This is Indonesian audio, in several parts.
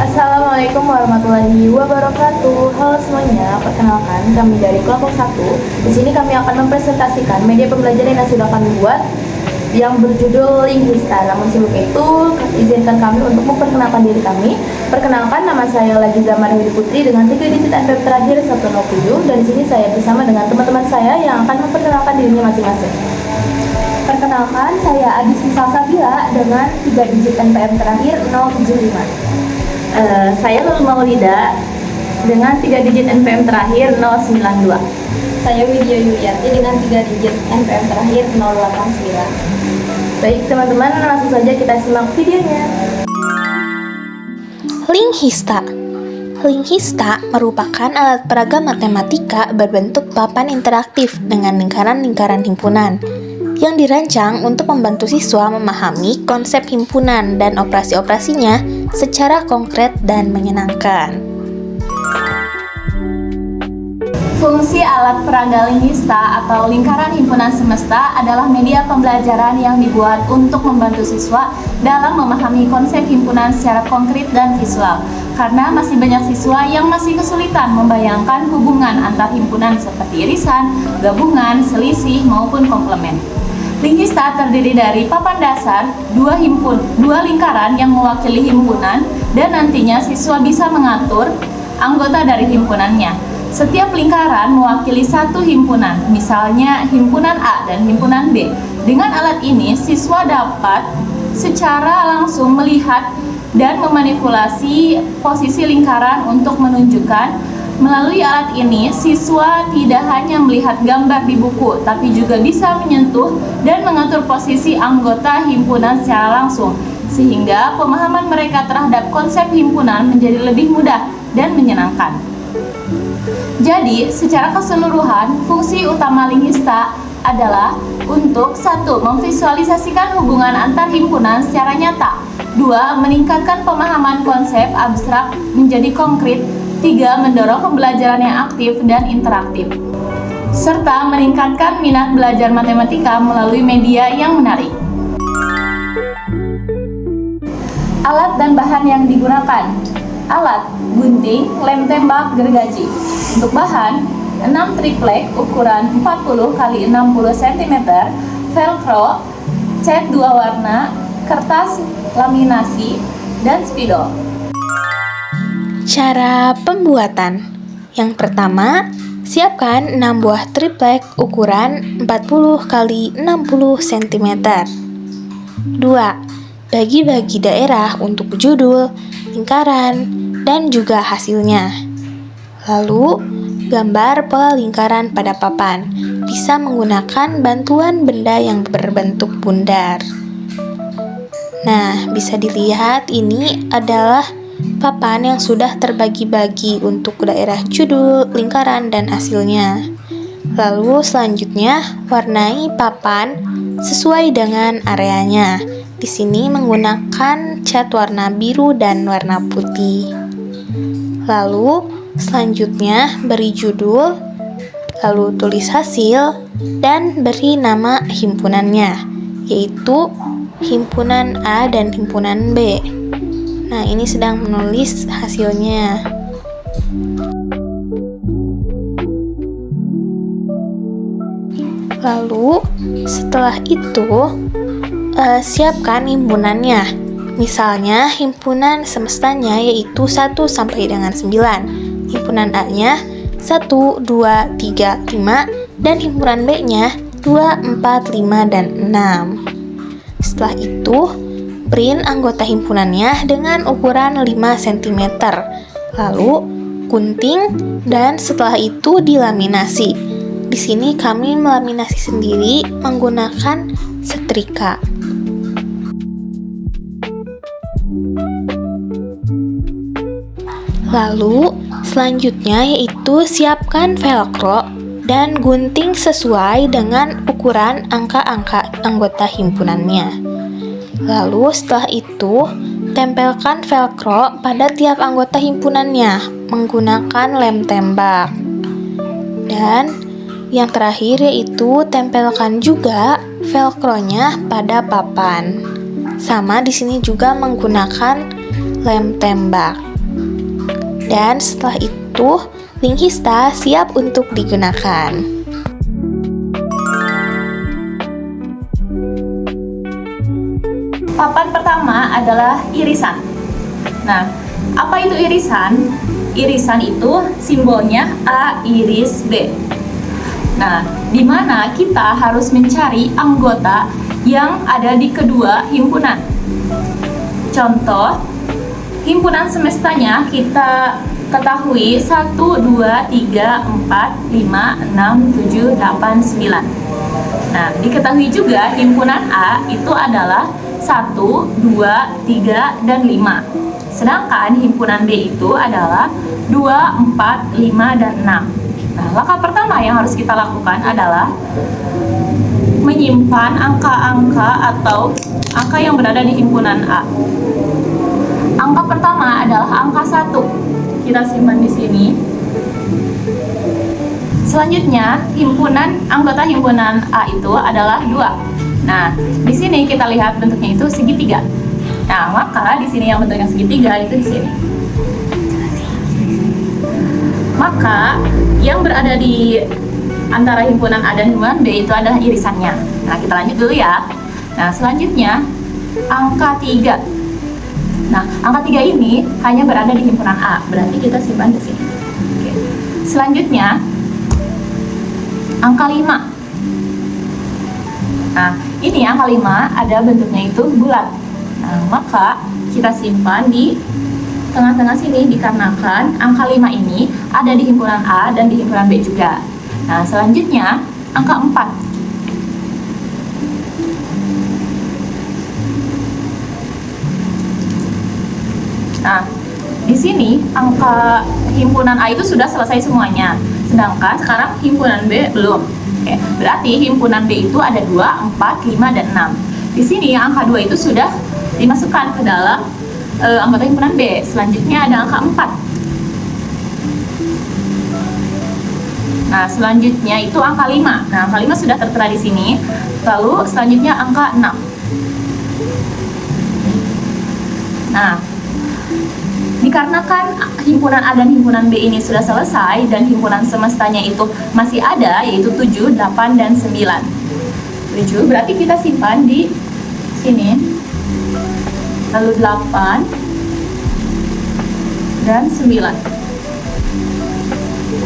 Assalamualaikum warahmatullahi wabarakatuh. Halo semuanya, perkenalkan kami dari kelompok 1. Di sini kami akan mempresentasikan media pembelajaran yang sudah kami buat yang berjudul Linghista. Namun sebelum itu, izinkan kami untuk memperkenalkan diri kami. Perkenalkan, nama saya Lagiza Marhudi Putri dengan 3 digit NPM terakhir 107, dan di sini saya bersama dengan teman-teman saya yang akan memperkenalkan dirinya masing-masing. Perkenalkan, saya Adis Misal Sabila dengan 3 digit NPM terakhir 075. Saya Lulu Maulida dengan 3 digit NPM terakhir 092. Saya Widya Yuliati dengan 3 digit NPM terakhir 089. Baik teman-teman, langsung saja kita simak videonya. Linghista. Linghista merupakan alat peraga matematika berbentuk papan interaktif dengan lingkaran-lingkaran himpunan yang dirancang untuk membantu siswa memahami konsep himpunan dan operasi-operasinya secara konkret dan menyenangkan. Fungsi alat peraga linghista atau lingkaran himpunan semesta adalah media pembelajaran yang dibuat untuk membantu siswa dalam memahami konsep himpunan secara konkret dan visual. Karena masih banyak siswa yang masih kesulitan membayangkan hubungan antar himpunan seperti irisan, gabungan, selisih, maupun komplement. Linghista terdiri dari papan dasar, dua lingkaran yang mewakili himpunan, dan nantinya siswa bisa mengatur anggota dari himpunannya. Setiap lingkaran mewakili satu himpunan, misalnya himpunan A dan himpunan B. Dengan alat ini, siswa dapat secara langsung melihat dan memanipulasi posisi lingkaran untuk menunjukkan. Melalui alat ini, siswa tidak hanya melihat gambar di buku, tapi juga bisa menyentuh dan mengatur posisi anggota himpunan secara langsung, sehingga pemahaman mereka terhadap konsep himpunan menjadi lebih mudah dan menyenangkan. Jadi, secara keseluruhan, fungsi utama linghista adalah untuk 1. Memvisualisasikan hubungan antar himpunan secara nyata, 2. Meningkatkan pemahaman konsep abstrak menjadi konkret, 3. Mendorong pembelajaran yang aktif dan interaktif, serta meningkatkan minat belajar matematika melalui media yang menarik. Alat dan bahan yang digunakan. Alat: gunting, lem tembak, gergaji. Untuk bahan: 6 triplek ukuran 40 x 60 cm, velcro, cat 2 warna, kertas laminasi, dan spidol. Cara pembuatan. Yang pertama, siapkan 6 buah triplek ukuran 40 x 60 cm. 2. Bagi-bagi daerah untuk judul, lingkaran, dan juga hasilnya. Lalu, gambar pola lingkaran pada papan. Bisa menggunakan bantuan benda yang berbentuk bundar. Nah, bisa dilihat ini adalah papan yang sudah terbagi-bagi untuk daerah judul, lingkaran, dan hasilnya. Lalu selanjutnya, warnai papan sesuai dengan areanya. Di sini menggunakan cat warna biru dan warna putih. Lalu selanjutnya beri judul, lalu tulis hasil, dan beri nama himpunannya, yaitu himpunan A dan himpunan B. Nah, ini sedang menulis hasilnya. Lalu, setelah itu, siapkan himpunannya. Misalnya, himpunan semestanya yaitu 1 sampai dengan 9. Himpunan A-nya 1, 2, 3, 5, dan himpunan B-nya 2, 4, 5, dan 6. Setelah itu, print anggota himpunannya dengan ukuran 5 cm, lalu gunting, dan setelah itu dilaminasi. Di sini kami melaminasi sendiri menggunakan setrika. Lalu selanjutnya yaitu siapkan velcro dan gunting sesuai dengan ukuran angka-angka anggota himpunannya. Lalu setelah itu, tempelkan velcro pada tiap anggota himpunannya menggunakan lem tembak. Dan yang terakhir yaitu tempelkan juga velcro-nya pada papan. Sama di sini juga menggunakan lem tembak. Dan setelah itu, link hista siap untuk digunakan. Papan pertama adalah irisan. Nah, apa itu irisan? Irisan itu simbolnya A iris B. Nah, di mana kita harus mencari anggota yang ada di kedua himpunan. Contoh, himpunan semestanya kita ketahui 1, 2, 3, 4, 5, 6, 7, 8, 9. Nah, diketahui juga himpunan A itu adalah 1, 2, 3, dan 5. Sedangkan himpunan B itu adalah 2, 4, 5, dan 6. Nah, langkah pertama yang harus kita lakukan adalah menyimpan angka-angka atau angka yang berada di himpunan A. Angka pertama adalah angka 1. Kita simpan di sini. Selanjutnya, anggota himpunan A itu adalah 2. Nah, di sini kita lihat bentuknya itu segitiga. Nah, maka di sini yang bentuknya segitiga itu di sini. Maka yang berada di antara himpunan A dan himpunan B itu adalah irisannya. Nah, kita lanjut dulu ya. Nah, selanjutnya angka 3. Nah, angka 3 ini hanya berada di himpunan A, berarti kita simpan di sini. Oke. Selanjutnya angka 5. Nah, ini angka 5 ada bentuknya itu bulat. Nah, maka kita simpan di tengah-tengah sini dikarenakan angka 5 ini ada di himpunan A dan di himpunan B juga. Nah, selanjutnya angka 4. Nah, di sini angka himpunan A itu sudah selesai semuanya. Sedangkan sekarang himpunan B belum. Oke, berarti himpunan B itu ada 2, 4, 5, dan 6. Di sini angka 2 itu sudah dimasukkan ke dalam anggota himpunan B. Selanjutnya ada angka 4. Nah, selanjutnya itu angka 5. Nah, angka 5 sudah tertera di sini. Lalu selanjutnya angka 6. Nah, dikarenakan himpunan A dan himpunan B ini sudah selesai dan himpunan semestanya itu masih ada, yaitu 7, 8, dan 9. 7 berarti kita simpan di sini. Lalu 8 dan 9.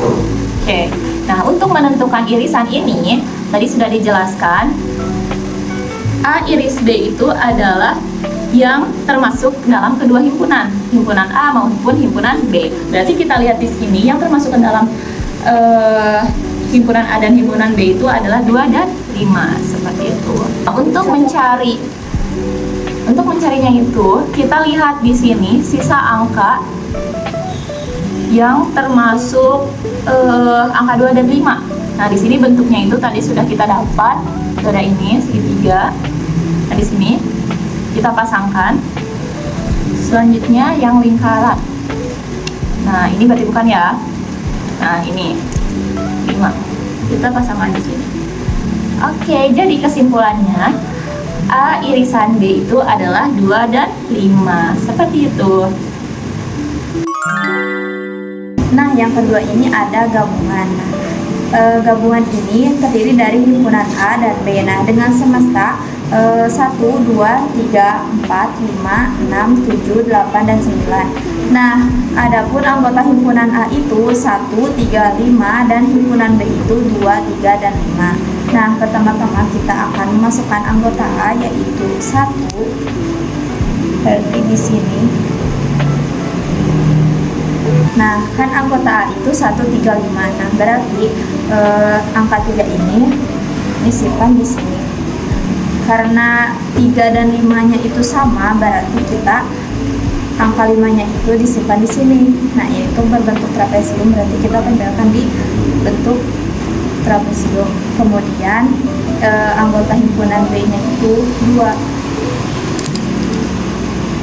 Oke. Nah, untuk menentukan irisan ini tadi sudah dijelaskan. A iris B itu adalah yang termasuk dalam kedua himpunan A maupun himpunan B. Berarti kita lihat di sini yang termasuk ke dalam himpunan A dan himpunan B itu adalah 2 dan 5 seperti itu. Untuk mencarinya itu kita lihat di sini sisa angka yang termasuk angka 2 dan 5. Nah, di sini bentuknya itu tadi sudah kita dapat. Ada ini segitiga. Nah, di sini kita pasangkan. Selanjutnya yang lingkaran. Nah, ini berarti bukan ya. Nah, ini 5. Kita pasangkan di sini. Oke, jadi kesimpulannya A irisan B itu adalah 2 dan 5. Seperti itu. Nah, yang kedua ini ada gabungan. Gabungan ini terdiri dari himpunan A dan B. Nah, dengan semesta 1, 2, 3, 4, 5, 6, 7, 8, dan 9. Nah, adapun anggota himpunan A itu 1, 3, 5, dan himpunan B itu 2, 3, dan 5. Nah, pertama-tama kita akan memasukkan anggota A yaitu 1. Berarti di sini. Nah, kan anggota A itu 1, 3, 5. Nah, berarti angka 3 ini disimpan di sini. Karena 3 dan 5-nya itu sama, berarti kita angka 5-nya itu disimpan di sini. Nah, yaitu berbentuk trapesium, berarti kita tempelkan di bentuk trapesium. Kemudian anggota himpunan B-nya itu 2.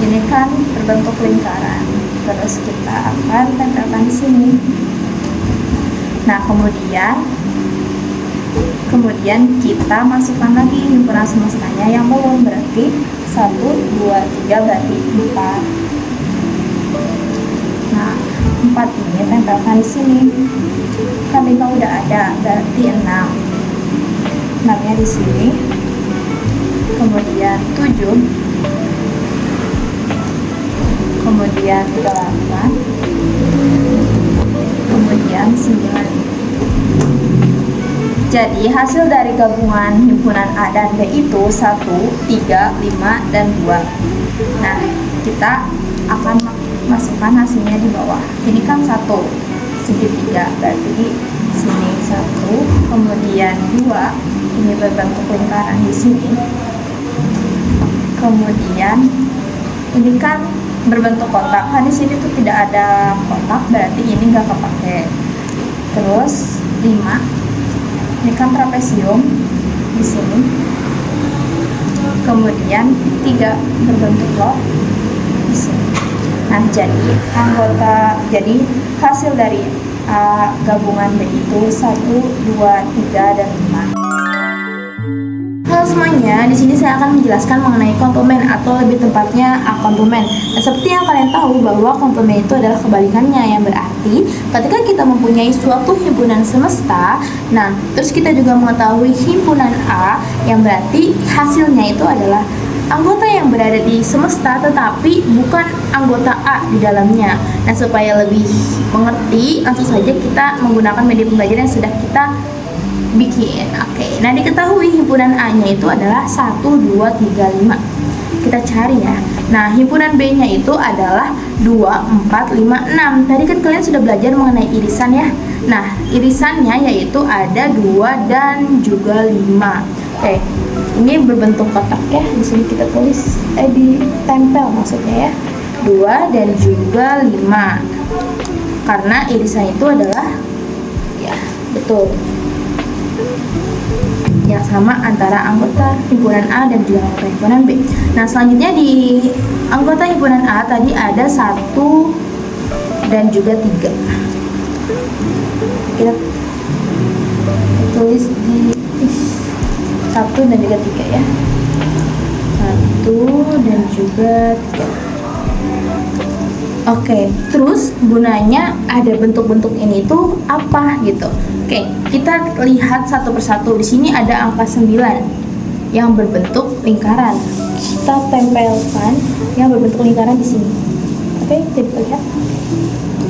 Ini kan berbentuk lingkaran. Terus kita akan tempelkan di sini. Nah, kemudian kita masukkan lagi himpunan semestanya yang belum, berarti 1, 2, 3 berarti 4. Nah, 4 ini tempelkan di sini. Kan 5 udah ada, berarti 6. 6-nya di sini. Kemudian 7. Kemudian 8. Kemudian 9. Jadi hasil dari gabungan himpunan A dan B itu 1, 3, 5, dan 2. Nah, kita akan masukkan hasilnya di bawah. Ini kan 1 segitiga, berarti di sini 1, kemudian 2, ini berbentuk lingkaran di sini. Kemudian ini kan berbentuk kotak, kan di sini tuh tidak ada kotak, berarti ini nggak kepake. Terus 5, ini kan trapesium di sini. Kemudian 3 berbentuk loop di sini. Nah, jadi hasil dari gabungan B itu 1, 2, 3, dan 5. Halo semuanya, di sini saya akan menjelaskan mengenai komplement atau lebih tepatnya komplement. Nah, seperti yang kalian tahu bahwa komplement itu adalah kebalikannya, yang berarti ketika kita mempunyai suatu himpunan semesta, nah terus kita juga mengetahui himpunan A, yang berarti hasilnya itu adalah anggota yang berada di semesta tetapi bukan anggota A di dalamnya. Nah, supaya lebih mengerti, langsung saja kita menggunakan media pembelajaran yang sudah kita bikin. Oke, nah diketahui himpunan A-nya itu adalah 1, 2, 3, 5. Kita cari ya. Nah, himpunan B-nya itu adalah 2, 4, 5, 6. Tadi kan kalian sudah belajar mengenai irisan ya. Nah, irisannya yaitu ada 2 dan juga 5. Oke, ini berbentuk kotak ya. Di sini kita tulis, ditempel maksudnya ya. 2 dan juga 5. Karena irisan itu adalah, ya betul, yang sama antara anggota himpunan A dan juga anggota himpunan B. Nah, selanjutnya di anggota himpunan A tadi ada 1 dan juga 3. Kita tulis di 1 dan juga 3 ya. 1 dan juga 3. Oke, terus gunanya ada bentuk-bentuk ini tuh apa gitu. Oke, kita lihat satu persatu. Di sini ada angka 9 yang berbentuk lingkaran. Kita tempelkan yang berbentuk lingkaran di sini. Oke, kita lihat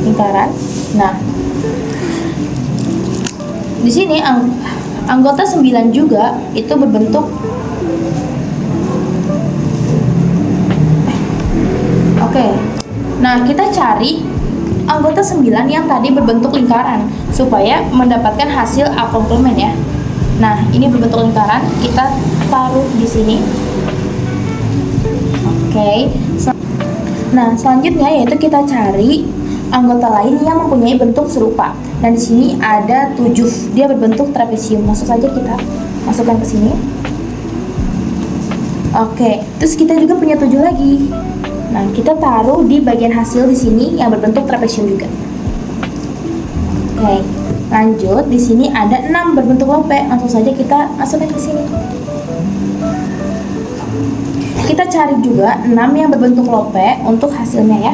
lingkaran. Nah, di sini anggota 9 juga itu berbentuk Oke. Nah, kita cari anggota 9 yang tadi berbentuk lingkaran supaya mendapatkan hasil A komplement ya. Nah, ini berbentuk lingkaran, kita taruh di sini. Oke. Nah, selanjutnya yaitu kita cari anggota lain yang mempunyai bentuk serupa. Dan di sini ada 7, dia berbentuk trapesium. Masuk saja kita masukkan ke sini. Oke, terus kita juga punya 7 lagi. Nah, kita taruh di bagian hasil di sini yang berbentuk trapesium juga. Oke, lanjut di sini ada 6 berbentuk lope. Langsung saja kita masukkan ke sini. Kita cari juga 6 yang berbentuk lope untuk hasilnya ya.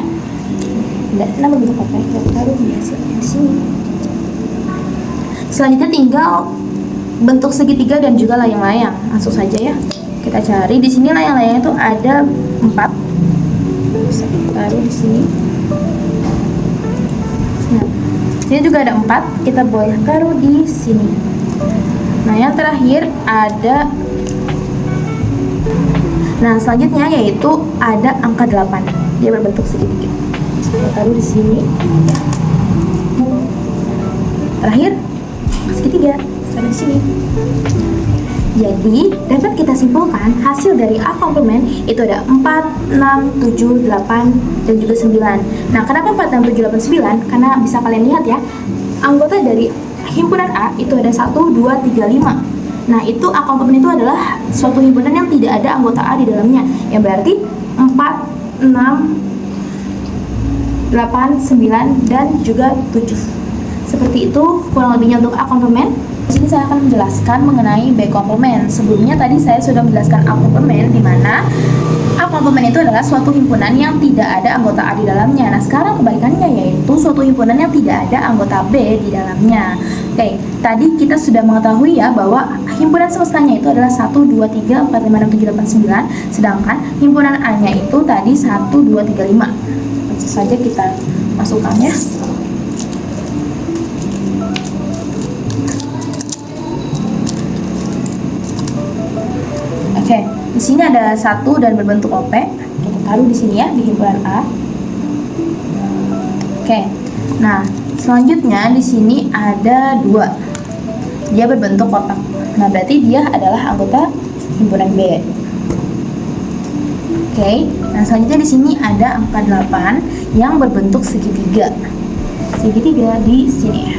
Ada 6 berbentuk lope, kita taruh di hasilnya di sini. Selanjutnya tinggal bentuk segitiga dan juga layang-layang. Langsung saja ya. Kita cari di sini layang-layang itu ada 4. Bisa kita taruh di sini. Nah, sini juga ada 4. Kita boleh taruh di sini. Nah, yang terakhir ada. Nah, selanjutnya yaitu ada angka 8. Dia berbentuk segitiga. Kita taruh di sini. Terakhir segitiga, taruh di sini. Jadi, dapat kita simpulkan hasil dari A komplement itu ada 4, 6, 7, 8, dan juga 9. Nah, kenapa 4, 6, 7, 8, 9? Karena bisa kalian lihat ya, anggota dari himpunan A itu ada 1, 2, 3, 5. Nah, itu A komplement itu adalah suatu himpunan yang tidak ada anggota A di dalamnya. Yang berarti 4, 6, 8, 9, dan juga 7. Seperti itu kurang lebihnya untuk A komplement. Di sini saya akan menjelaskan mengenai B komplement. Sebelumnya tadi saya sudah menjelaskan A komplement, di mana A komplement itu adalah suatu himpunan yang tidak ada anggota A di dalamnya. Nah, sekarang kebalikannya, yaitu suatu himpunan yang tidak ada anggota B di dalamnya. Oke, tadi kita sudah mengetahui ya bahwa himpunan semestanya itu adalah 1, 2, 3, 4, 5, 6, 7, 8, 9. Sedangkan himpunan A-nya itu tadi 1, 2, 3, 5. Langsung saja kita masukkan ya. Oke, di sini ada 1 dan berbentuk OP. Kita taruh di sini ya, di himpunan A. Oke. Nah, selanjutnya di sini ada 2. Dia berbentuk kotak. Nah, berarti dia adalah anggota himpunan B. Oke. Nah, selanjutnya di sini ada angka 8 yang berbentuk segitiga. Segitiga di sini.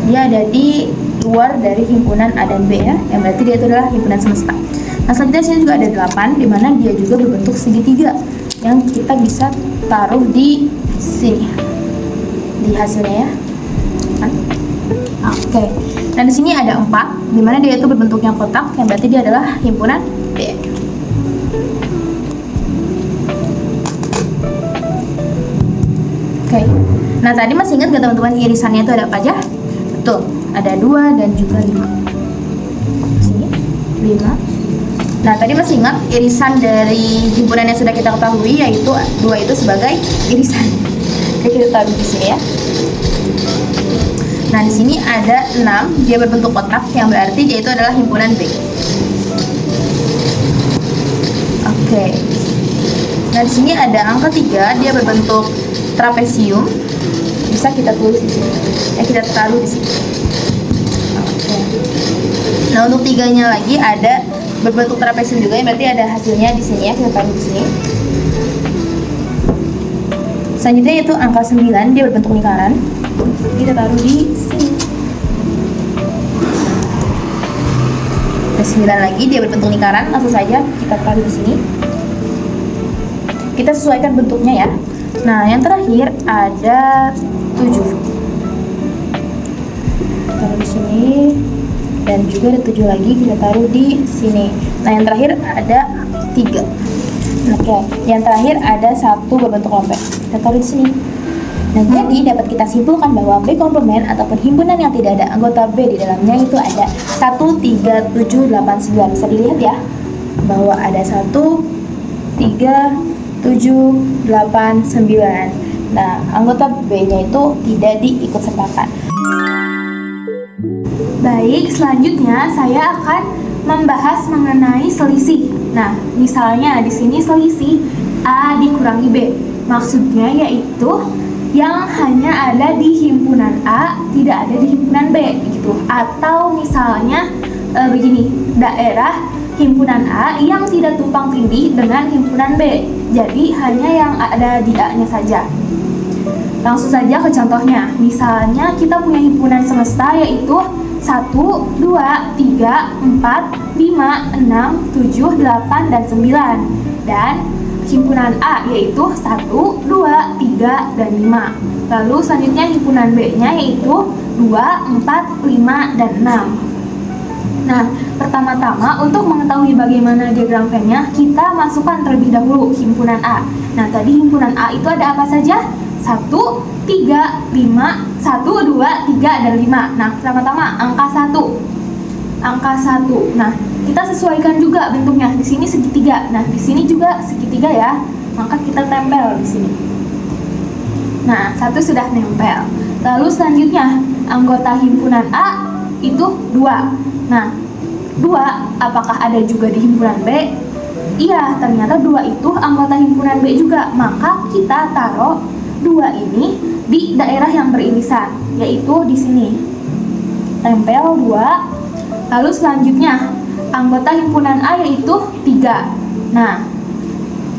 Dia ada di luar dari himpunan A dan B ya, yang berarti dia itu adalah himpunan semesta. Nah, selanjutnya sini juga ada 8, di mana dia juga berbentuk segitiga yang kita bisa taruh di sini, di hasilnya ya. Oke. Nah, di sini ada 4, di mana dia itu berbentuknya kotak, yang berarti dia adalah himpunan B. Oke. Nah, tadi masih ingat gak teman-teman irisannya itu ada apa aja? Betul, ada 2 dan juga 5. Sini, 5. Nah, tadi masih ingat irisan dari himpunan yang sudah kita ketahui, yaitu 2 itu sebagai irisan. Oke, kita taruh di sini ya. Nah, di sini ada 6, dia berbentuk kotak, yang berarti dia itu adalah himpunan B. Oke. Nah, di sini ada angka 3, dia berbentuk trapesium. Bisa kita tulis di sini. Kita taruh di sini. Oke. Nah, untuk 3-nya lagi ada berbentuk trapesium juga, yang berarti ada hasilnya di sini ya. Kita taruh di sini. Selanjutnya itu angka 9, dia berbentuk lingkaran. Kita taruh di sini. Ada 9 lagi, dia berbentuk lingkaran. Langsung saja kita taruh di sini. Kita sesuaikan bentuknya ya. Nah, yang terakhir ada 7. Taruh di sini. Dan juga ada 7 lagi, kita taruh di sini. Nah, yang terakhir ada 3. Oke, yang terakhir ada 1 berbentuk lompat. Kita taruh di sini. Nah, jadi dapat kita simpulkan bahwa B komplement ataupun himpunan yang tidak ada anggota B di dalamnya itu ada 1, 3, 7, 8, 9. Bisa dilihat ya, bahwa ada 1, 3, 7, 8, 9. Nah, anggota B-nya itu tidak diikut sertakan. Baik, selanjutnya saya akan membahas mengenai selisih. Nah, misalnya di sini selisih A dikurangi B. Maksudnya yaitu yang hanya ada di himpunan A tidak ada di himpunan B gitu. Atau misalnya begini, daerah himpunan A yang tidak tumpang tindih dengan himpunan B. Jadi hanya yang ada di A-nya saja. Langsung saja ke contohnya. Misalnya kita punya himpunan semesta yaitu 1, 2, 3, 4, 5, 6, 7, 8, dan 9. Dan himpunan A yaitu 1, 2, 3, dan 5. Lalu selanjutnya himpunan B-nya yaitu 2, 4, 5, dan 6. Nah, pertama-tama untuk mengetahui bagaimana diagram Venn-nya, kita masukkan terlebih dahulu himpunan A. Nah, tadi himpunan A itu ada apa saja? 1, 3, 5, 1, 2, 3, dan 5. Nah, pertama-tama angka 1. Angka 1. Nah, kita sesuaikan juga bentuknya. Di sini segitiga. Nah, di sini juga segitiga ya. Maka kita tempel di sini. Nah, 1 sudah nempel. Lalu selanjutnya, anggota himpunan A itu 2. Nah, 2 apakah ada juga di himpunan B? Iya, ternyata 2 itu anggota himpunan B juga. Maka kita taruh 2 ini di daerah yang beririsan, yaitu di sini. Tempel 2. Lalu selanjutnya, anggota himpunan A yaitu 3. Nah,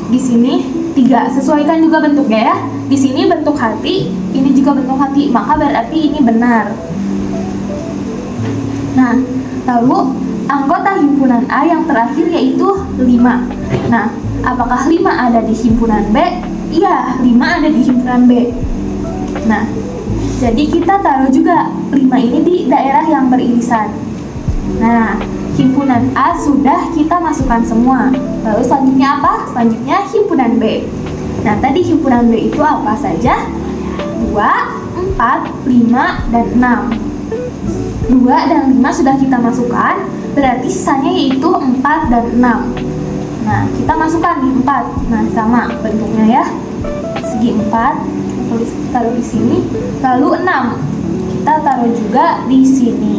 di sini 3. Sesuaikan juga bentuknya ya. Di sini bentuk hati, ini juga bentuk hati, maka berarti ini benar. Nah, lalu anggota himpunan A yang terakhir yaitu 5. Nah, apakah 5 ada di himpunan B? Iya, 5 ada di himpunan B. Nah, jadi kita taruh juga 5 ini di daerah yang beririsan. Nah, himpunan A sudah kita masukkan semua. Lalu selanjutnya apa? Selanjutnya himpunan B. Nah, tadi himpunan B itu apa saja? 2, 4, 5, dan 6. 2 dan 5 sudah kita masukkan, berarti sisanya yaitu 4 dan 6. Nah, kita masukkan di 4. Nah, sama bentuknya ya. Segi 4, taruh di sini. Lalu 6, kita taruh juga di sini.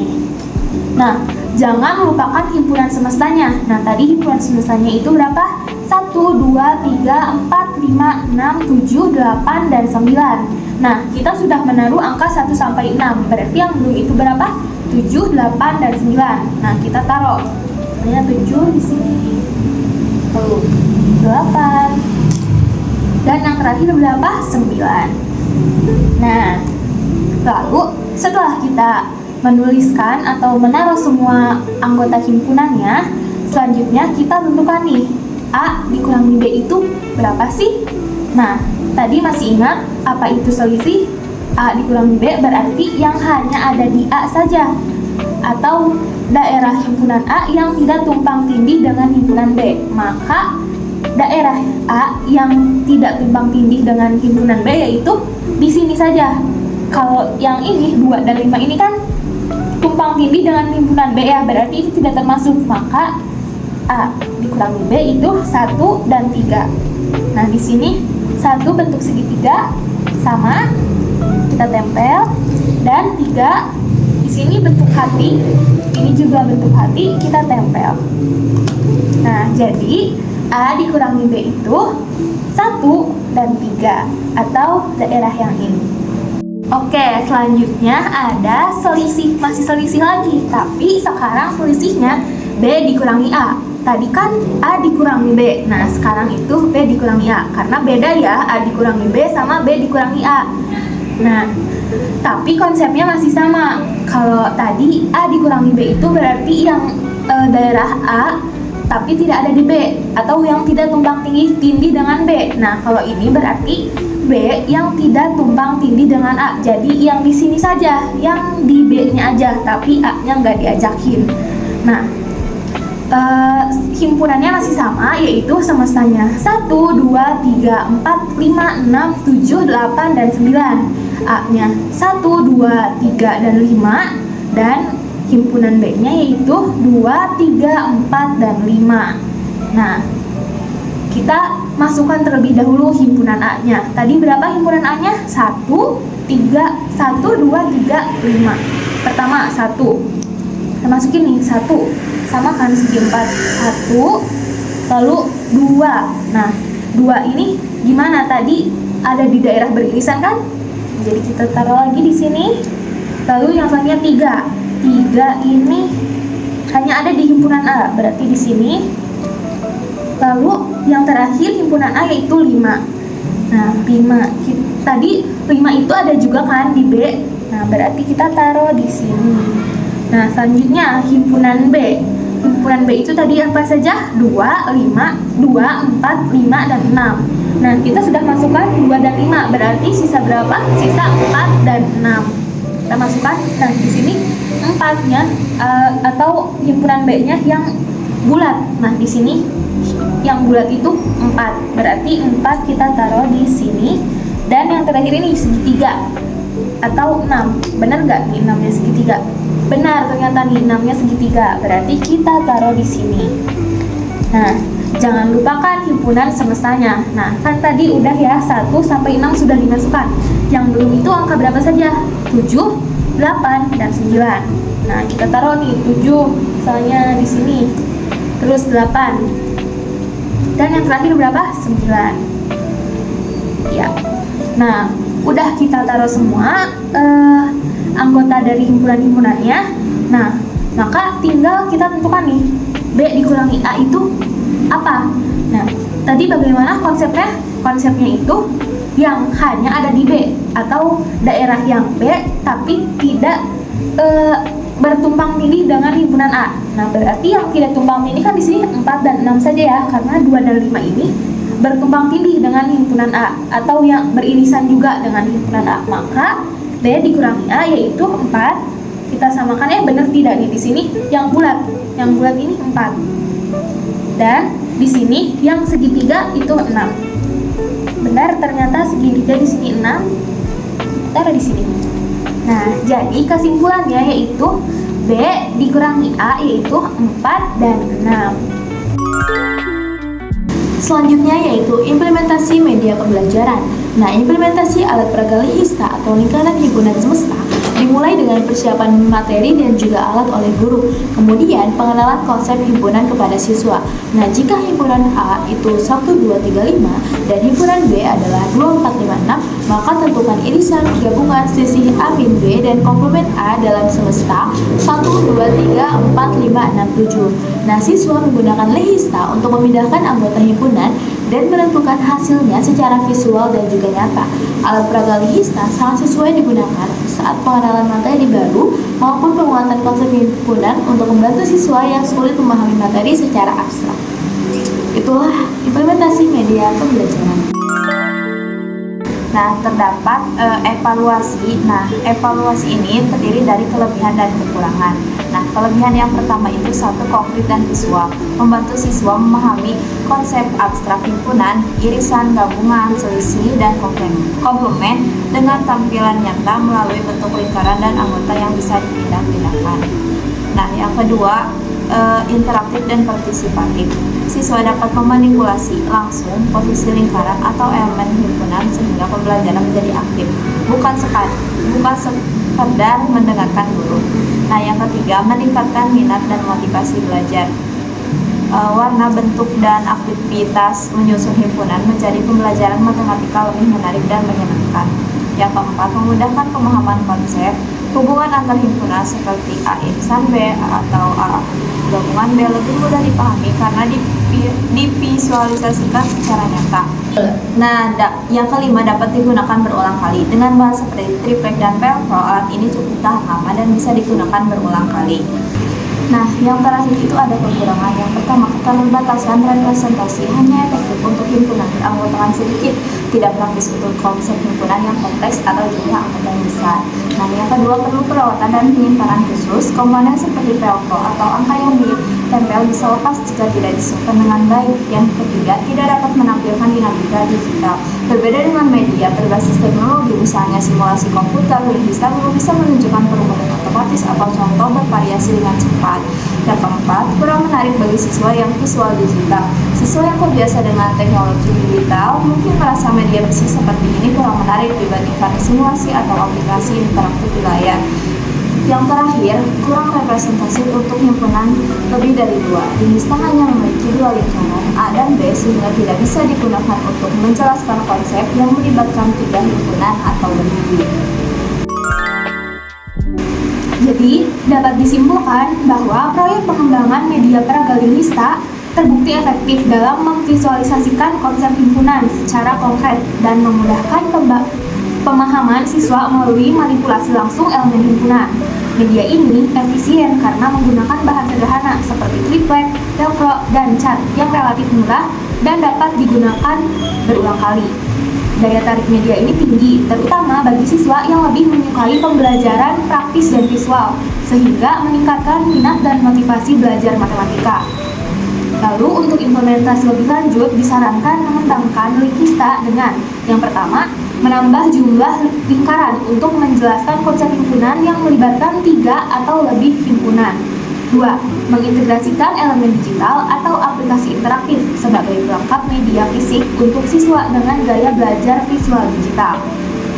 Nah, jangan lupakan himpunan semestanya. Nah, tadi himpunan semestanya itu berapa? 1, 2, 3, 4, 5, 6, 7, 8, dan 9. Nah, kita sudah menaruh angka 1 sampai 6. Berarti yang belum itu berapa? 7, 8, dan 9. Nah, kita taruh. Misalnya 7 di sini. Lalu 8. Dan yang terakhir berapa? 9. Nah, lalu setelah kita menuliskan atau menaruh semua anggota himpunannya, selanjutnya kita tentukan nih, A dikurangi B itu berapa sih? Nah, tadi masih ingat apa itu selisih? A dikurangi B berarti yang hanya ada di A saja, atau daerah himpunan A yang tidak tumpang tindih dengan himpunan B. Maka daerah A yang tidak tumpang tindih dengan himpunan B yaitu di sini saja. Kalau yang ini 2 dan 5 ini kan tumpang tindih dengan himpunan B ya, berarti itu tidak termasuk. Maka A dikurangi B itu 1 dan 3. Nah, di sini 1 bentuk segitiga sama, kita tempel, dan 3 di sini bentuk hati, ini juga bentuk hati, kita tempel. Nah, jadi A dikurangi B itu 1 dan 3 atau daerah yang ini. Oke, selanjutnya ada selisih, masih selisih lagi, tapi sekarang selisihnya B dikurangi A. Tadi kan A dikurangi B, nah sekarang itu B dikurangi A, karena beda ya A dikurangi B sama B dikurangi A. Nah, tapi konsepnya masih sama. Kalau tadi A dikurangi B itu berarti yang daerah A tapi tidak ada di B, atau yang tidak tumpang tindih dengan B. Nah, kalau ini berarti B yang tidak tumpang tindih dengan A. Jadi yang di sini saja, yang di B-nya aja, tapi A-nya nggak diajakin. Nah, himpunannya masih sama, yaitu semestanya 1, 2, 3, 4, 5, 6, 7, 8, dan 9. A-nya 1, 2, 3, dan 5, dan himpunan B-nya yaitu 2, 3, 4, dan 5. Nah, kita masukkan terlebih dahulu himpunan A-nya. Tadi berapa himpunan A-nya? 1, 3, 1, 2, 3, 5. Pertama, 1. Kita masukin nih, 1. Sama kan segi 4. 1, lalu 2. Nah, 2 ini gimana? Tadi ada di daerah beririsan kan? Jadi kita taruh lagi di sini. Lalu yang selanjutnya 3. 3 ini hanya ada di himpunan A, berarti di sini. Lalu yang terakhir himpunan A yaitu 5. Nah, 5. Tadi 5 itu ada juga kan di B. Nah, berarti kita taruh di sini. Nah, selanjutnya himpunan B. Himpunan B itu tadi apa saja? 2, 5, 2, 4, 5, dan 6. Nah, kita sudah masukkan 2 dan 5, berarti sisa berapa? Sisa 4 dan 6. Kita masukkan, nah di sini 4-nya atau himpunan B-nya yang bulat. Nah, di sini yang bulat itu 4, berarti 4 kita taruh di sini. Dan yang terakhir ini segitiga atau 6. Benar nggak nih 6-nya segitiga? Benar, ternyata nih 6-nya segitiga, berarti kita taruh di sini. Nah, jangan lupakan himpunan semestanya. Nah, kan tadi udah ya 1 sampai 6 sudah dimasukkan. Yang belum itu angka berapa saja? 7, 8, dan 9. Nah, kita taruh nih 7 misalnya di sini. Terus 8. Dan yang terakhir berapa? 9. Ya. Nah, udah kita taruh semua anggota dari himpunan-himpunannya. Nah, maka tinggal kita tentukan nih B dikurangi A itu apa. Nah, tadi bagaimana konsepnya? Konsepnya itu yang hanya ada di B, atau daerah yang B tapi tidak bertumpang tindih dengan himpunan A. Nah, berarti yang tidak tumpang tindih kan di sini 4 dan 6 saja ya, karena 2 dan 5 ini bertumpang tindih dengan himpunan A atau yang beririsan juga dengan himpunan A, maka B dikurangi A yaitu 4. Kita samakan ya, benar tidak nih di sini yang bulat ini 4. Dan di sini yang segitiga itu 6. Benar, ternyata segitiga di sini 6. Taruh di sini. Nah, jadi kesimpulannya yaitu B dikurangi A yaitu 4 dan 6. Selanjutnya yaitu implementasi media pembelajaran. Nah, implementasi alat peraga Lihista atau lingkaran himpunan semesta dimulai dengan persiapan materi dan juga alat oleh guru. Kemudian pengenalan konsep himpunan kepada siswa. Nah, jika himpunan A itu 1, 2, 3, 5 dan himpunan B adalah 2, 4, 5, 6, maka tentukan irisan gabungan selisih A min B dan komplement A dalam semesta 1, 2, 3, 4, 5, 6, 7. Nah, siswa menggunakan Lihista untuk memindahkan anggota himpunan dan menentukan hasilnya secara visual dan juga nyata. Alat peraga Lihista sangat sesuai digunakan saat pengenalan materi baru maupun penguatan konsep himpunan untuk membantu siswa yang sulit memahami materi secara abstrak. Itulah implementasi media pembelajaran. Nah, terdapat evaluasi. Nah, evaluasi ini terdiri dari kelebihan dan kekurangan. Nah, kelebihan yang pertama itu 1, konkret dan visual, membantu siswa memahami konsep abstrak himpunan, irisan, gabungan, selisih, dan komplement dengan tampilan nyata melalui bentuk lingkaran dan anggota yang bisa dipindah-pindahkan. Nah, yang kedua, interaktif dan partisipatif. Siswa dapat memanipulasi langsung posisi lingkaran atau elemen himpunan sehingga pembelajaran menjadi aktif, bukan sekadar mendengarkan guru. Nah, yang ketiga, meningkatkan minat dan motivasi belajar. Warna, bentuk, dan aktivitas menyusun himpunan menjadi pembelajaran matematika lebih menarik dan menyenangkan. Yang keempat, memudahkan pemahaman konsep. Hubungan antar himpunan seperti A irisan B atau A gabungan B lebih mudah dipahami karena divisualisasikan secara nyata. Nah, yang kelima, dapat digunakan berulang kali. Dengan bahasa seperti triplek dan pelpro, alat ini cukup tahan lama dan bisa digunakan berulang kali. Nah, yang terakhir itu ada kekurangan. Yang pertama, keterbatasan representasi hanya efektif untuk himpunan beranggotakan sedikit, tidak praktis untuk konsep himpunan yang kompleks atau jumlah anggota yang besar. Nah, yang kedua, perlu perawatan dan penyimpanan khusus. Komponen seperti pelpro atau angka yang ditempel bisa lepas jika tidak disimpan dengan baik. Yang ketiga, tidak dapat menampilkan dinamika digital. Berbeda dengan media berbasis teknologi, misalnya simulasi komputer, Lihista belum bisa menunjukkan perumusan otomatis atau contoh bervariasi dengan cepat. Yang keempat, kurang menarik bagi siswa yang visual digital. Siswa yang terbiasa dengan teknologi digital mungkin merasa media fisik seperti ini kurang menarik dibandingkan simulasi atau aplikasi interaktif di layar. Yang terakhir, kurang representasi untuk himpunan lebih dari 2. Lihista hanya memiliki 2 lingkaran A dan B sehingga tidak bisa digunakan untuk menjelaskan konsep yang melibatkan 3 himpunan atau lebih. Jadi, dapat disimpulkan bahwa proyek pengembangan media peraga Lihista terbukti efektif dalam memvisualisasikan konsep himpunan secara konkret dan memudahkan pemahaman siswa melalui manipulasi langsung elemen himpunan. Media ini efisien karena menggunakan bahan sederhana seperti triplek, pelpro, dan cat yang relatif murah dan dapat digunakan berulang kali. Daya tarik media ini tinggi, terutama bagi siswa yang lebih menyukai pembelajaran praktis dan visual, sehingga meningkatkan minat dan motivasi belajar matematika. Lalu untuk implementasi lebih lanjut, disarankan mengembangkan Lihista dengan yang pertama, menambah jumlah lingkaran untuk menjelaskan konsep himpunan yang melibatkan 3 atau lebih himpunan. 2. Mengintegrasikan elemen digital atau aplikasi interaktif sebagai pelengkap media fisik untuk siswa dengan gaya belajar visual digital.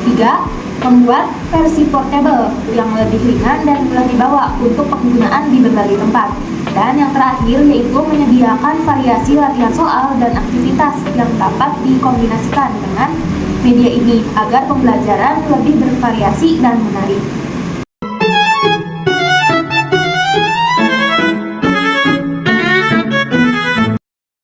3. Membuat versi portable yang lebih ringan dan mudah dibawa untuk penggunaan di berbagai tempat. Dan yang terakhir yaitu menyediakan variasi latihan soal dan aktivitas yang dapat dikombinasikan dengan media ini agar pembelajaran lebih bervariasi dan menarik.